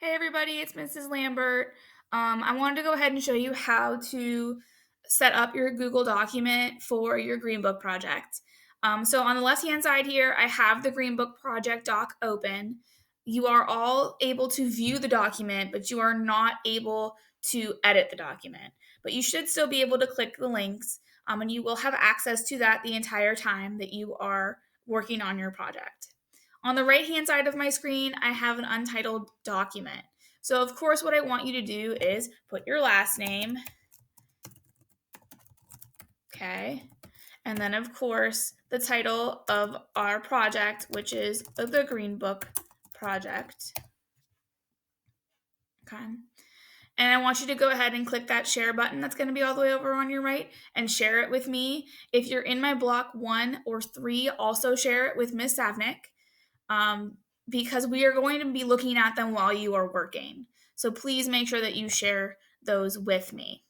Hey everybody, it's Mrs. Lambert. I wanted to go ahead and show you how to set up your Google document for your Greenbook project. So on the left-hand side here, I have the Greenbook project doc open. You are all able to view the document, but you are not able to edit the document. But you should still be able to click the links, and you will have access to that the entire time that you are working on your project. On the right-hand side of my screen, I have an untitled document. So of course, what I want you to do is put your last name, okay? And then of course, the title of our project, which is the Greenbook project, okay? And I want you to go ahead and click that share button that's going to be all the way over on your right and share it with me. If you're in my block 1 or 3, also share it with Miss Savnik. Because we are going to be looking at them while you are working. So please make sure that you share those with me.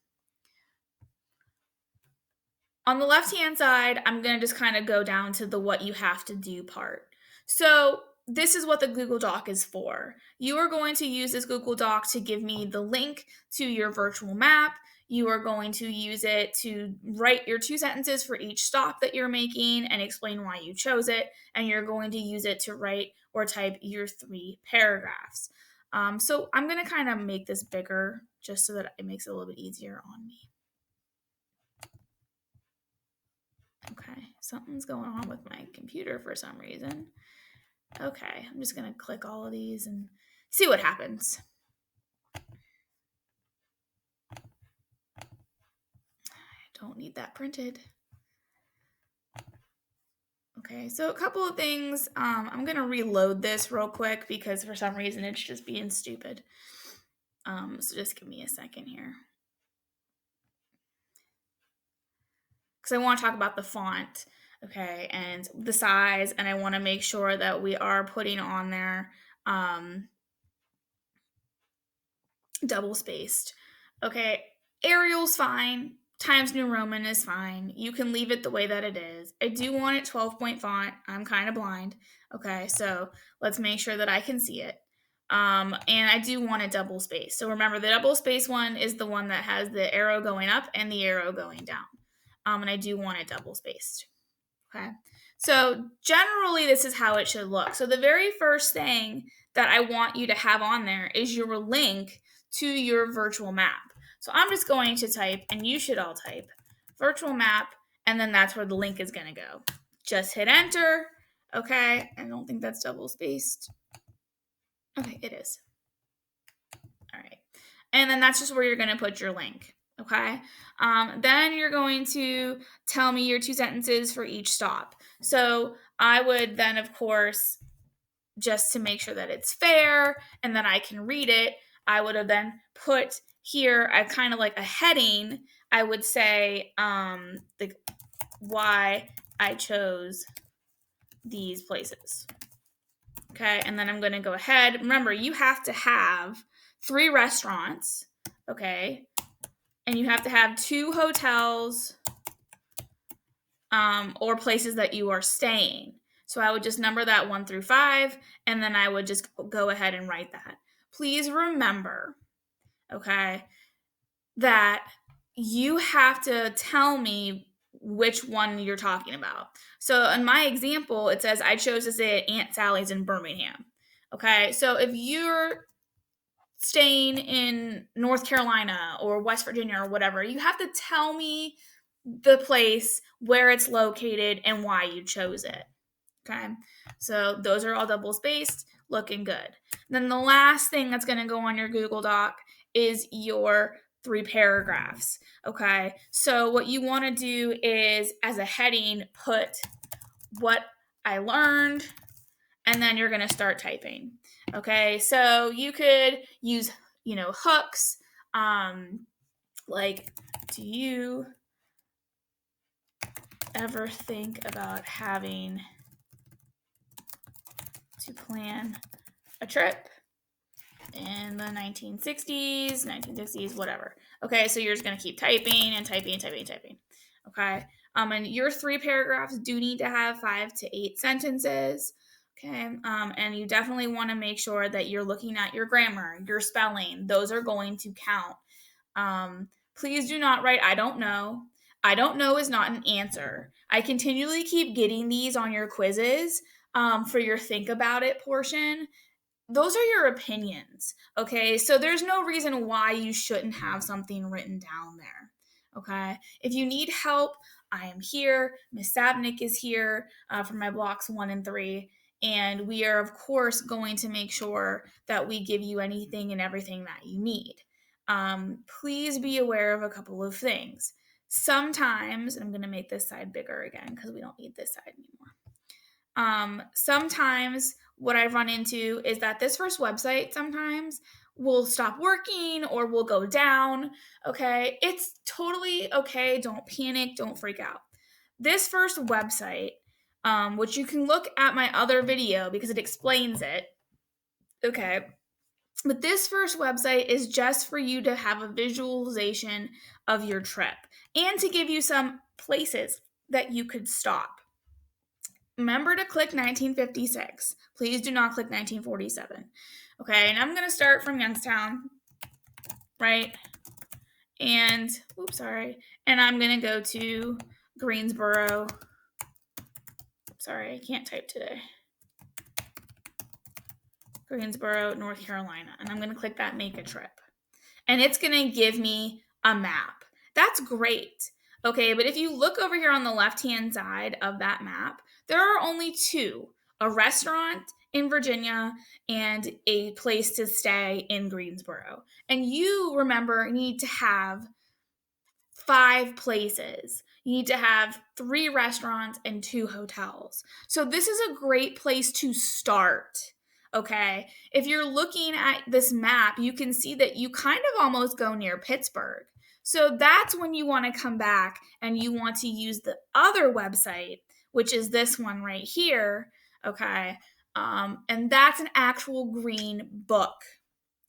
On the left-hand side, I'm going to just kind of go down to the what you have to do part. So this is what the Google Doc is for. You are going to use this Google Doc to give me the link to your virtual map. You are going to use it to write your 2 sentences for each stop that you're making and explain why you chose it. And you're going to use it to write or type your 3 paragraphs. So I'm going to kind of make this bigger just so that it makes it a little bit easier on me. Okay, something's going on with my computer for some reason. Okay, I'm just going to click all of these and see what happens. I don't need that printed. Okay, so a couple of things. I'm going to reload this real quick because for some reason it's just being stupid. So just give me a second here. Because I want to talk about the font, okay, and the size, and I want to make sure that we are putting on there double spaced. Okay, Arial's fine. Times New Roman is fine. You can leave it the way that it is. I do want it 12-point font. I'm kind of blind. Okay, so let's make sure that I can see it. And I do want it double spaced. So remember, the double space one is the one that has the arrow going up and the arrow going down. And I do want it double spaced. Okay. So generally, this is how it should look. So the very first thing that I want you to have on there is your link to your virtual map. So I'm just going to type, and you should all type, virtual map, and then that's where the link is going to go. Just hit enter. Okay. I don't think that's double spaced. Okay, it is. All right. And then that's just where you're going to put your link. Okay. Then you're going to tell me your 2 sentences for each stop. So I would then, of course, just to make sure that it's fair and that I can read it, I would have then put here, I kind of like a heading. I would say why I chose these places. Okay. And then I'm going to go ahead. Remember, you have to have 3 restaurants. Okay. And you have to have 2 hotels or places that you are staying. So I would just number that 1 through 5, and then I would just go ahead and write that. Please remember, okay, that you have to tell me which one you're talking about. So in my example, it says I chose to stay at Aunt Sally's in Birmingham. Okay, so if you're staying in North Carolina or West Virginia or whatever, you have to tell me the place, where it's located, and why you chose it. Okay, so those are all double spaced, looking good. Then the last thing that's going to go on your Google Doc is your 3 paragraphs. Okay, so what you want to do is, as a heading, put what I learned, and then you're going to start typing. Okay, so you could use, hooks, like, do you ever think about having to plan a trip in the 1960s, whatever. Okay, so you're just going to keep typing and typing and typing and typing. Okay, and your 3 paragraphs do need to have 5 to 8 sentences. Okay, and you definitely want to make sure that you're looking at your grammar, your spelling. Those are going to count. Please do not write, I don't know. I don't know is not an answer. I continually keep getting these on your quizzes for your think about it portion. Those are your opinions, okay? So there's no reason why you shouldn't have something written down there, okay? If you need help, I am here. Miss Sabnik is here for my blocks 1 and 3. And we are, of course, going to make sure that we give you anything and everything that you need. Please be aware of a couple of things. Sometimes, and I'm going to make this side bigger again because we don't need this side anymore. Sometimes what I've run into is that this first website sometimes will stop working or will go down. Okay, it's totally okay. Don't panic. Don't freak out. This first website, which you can look at my other video because it explains it. Okay. But this first website is just for you to have a visualization of your trip and to give you some places that you could stop. Remember to click 1956. Please do not click 1947. Okay, and I'm going to start from Youngstown, right? And, and I'm going to go to Greensboro. Sorry, I can't type today. Greensboro, North Carolina. And I'm going to click that make a trip. And it's going to give me a map. That's great. Okay, but if you look over here on the left-hand side of that map, there are only two, a restaurant in Virginia and a place to stay in Greensboro. And you, remember, need to have 5 places. You need to have 3 restaurants and 2 hotels. So this is a great place to start. Okay, if you're looking at this map, you can see that you kind of almost go near Pittsburgh. So that's when you want to come back and you want to use the other website, which is this one right here. Okay, and that's an actual green book.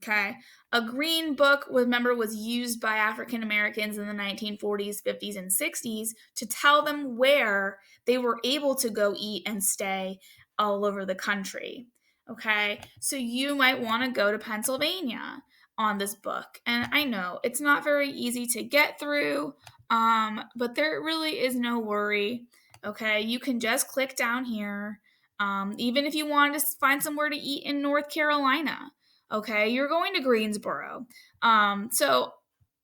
Okay. A green book, remember, was used by African Americans in the 1940s, 50s, and 60s to tell them where they were able to go eat and stay all over the country. Okay. So you might want to go to Pennsylvania on this book. And I know it's not very easy to get through, but there really is no worry. Okay. You can just click down here. Even if you wanted to find somewhere to eat in North Carolina. Okay, you're going to Greensboro. So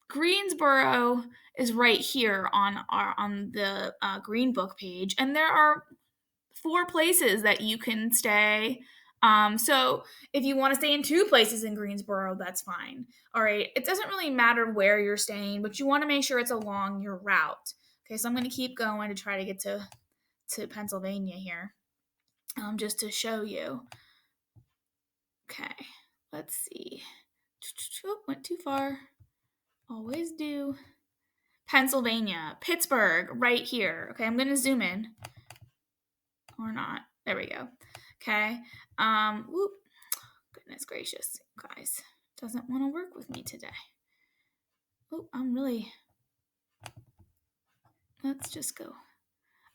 Greensboro is right here on the Green Book page, and there are 4 places that you can stay. So if you want to stay in 2 places in Greensboro, that's fine. All right, it doesn't really matter where you're staying, but you want to make sure it's along your route. Okay, so I'm going to keep going to try to get to Pennsylvania here, just to show you. Okay. Let's see. Went too far. Always do. Pennsylvania. Pittsburgh, right here. Okay, I'm going to zoom in. Or not. There we go. Okay. Whoop. Goodness gracious, guys. Doesn't want to work with me today. Oh, let's just go.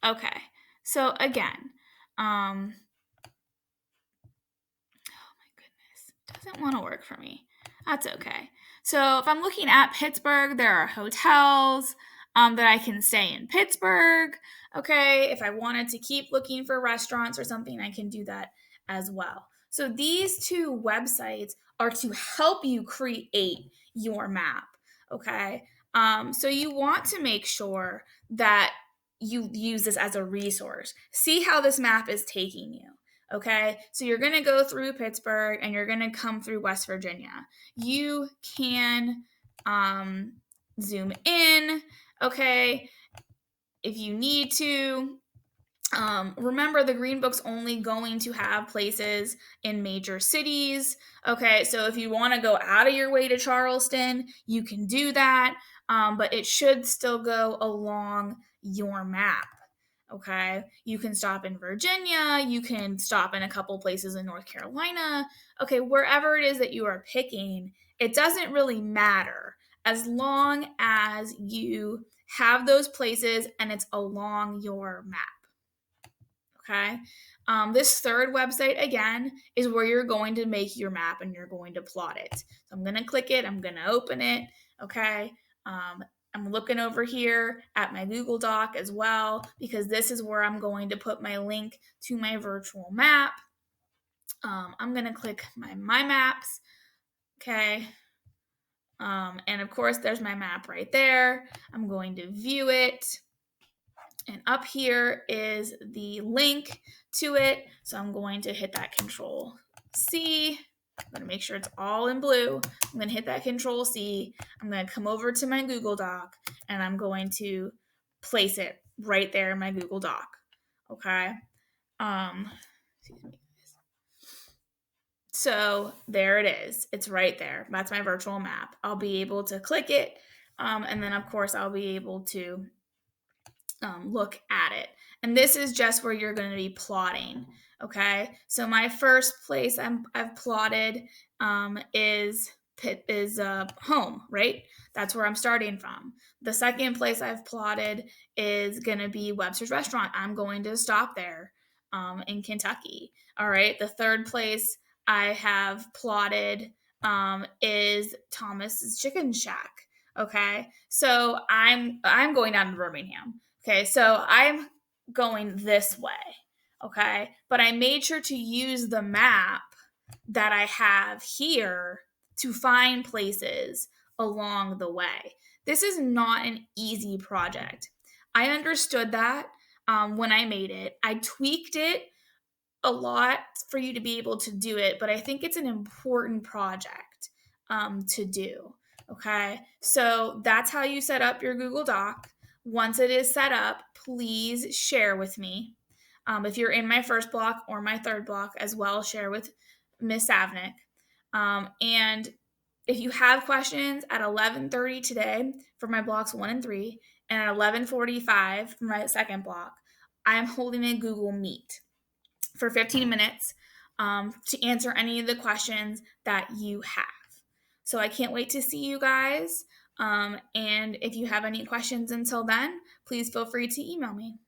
Okay. So again, oh my goodness. Doesn't want to work for me. That's okay. So if I'm looking at Pittsburgh, there are hotels that I can stay in Pittsburgh. Okay, if I wanted to keep looking for restaurants or something, I can do that as well. So these 2 websites are to help you create your map. Okay, so you want to make sure that you use this as a resource. See how this map is taking you. Okay, so you're going to go through Pittsburgh and you're going to come through West Virginia. You can zoom in, okay, if you need to. Remember, the Green Book's only going to have places in major cities. Okay, so if you want to go out of your way to Charleston, you can do that, but it should still go along your map. Okay, you can stop in Virginia, you can stop in a couple places in North Carolina. Okay, wherever it is that you are picking, it doesn't really matter as long as you have those places and it's along your map. Okay, This third website, again, is where you're going to make your map and you're going to plot it. So I'm going to click it. I'm going to open it. Okay. I'm looking over here at my Google Doc as well, because this is where I'm going to put my link to my virtual map. I'm going to click my maps. Okay. And of course, there's my map right there. I'm going to view it. And up here is the link to it. So I'm going to hit that Control C. I'm going to make sure it's all in blue. I'm going to hit that Control C. I'm going to come over to my Google Doc and I'm going to place it right there in my Google Doc. Okay. Excuse me. So there it is. It's right there. That's my virtual map. I'll be able to click it. And then of course I'll be able to look at it. And this is just where you're going to be plotting. Okay. So my first place I've plotted is home, right? That's where I'm starting from. The second place I've plotted is going to be Webster's Restaurant. I'm going to stop there in Kentucky. All right. The third place I have plotted is Thomas's Chicken Shack. Okay. So I'm going down to Birmingham. Okay, so I'm going this way, okay? But I made sure to use the map that I have here to find places along the way. This is not an easy project. I understood that when I made it. I tweaked it a lot for you to be able to do it, but I think it's an important project to do, okay? So that's how you set up your Google Doc. Once it is set up, please share with me. If you're in my first block or my third block as well, share with Miss Savnik. And if you have questions at 11:30 today for my blocks 1 and 3, and at 11:45 for my second block, I'm holding a Google Meet for 15 minutes to answer any of the questions that you have. So I can't wait to see you guys. And if you have any questions until then, please feel free to email me.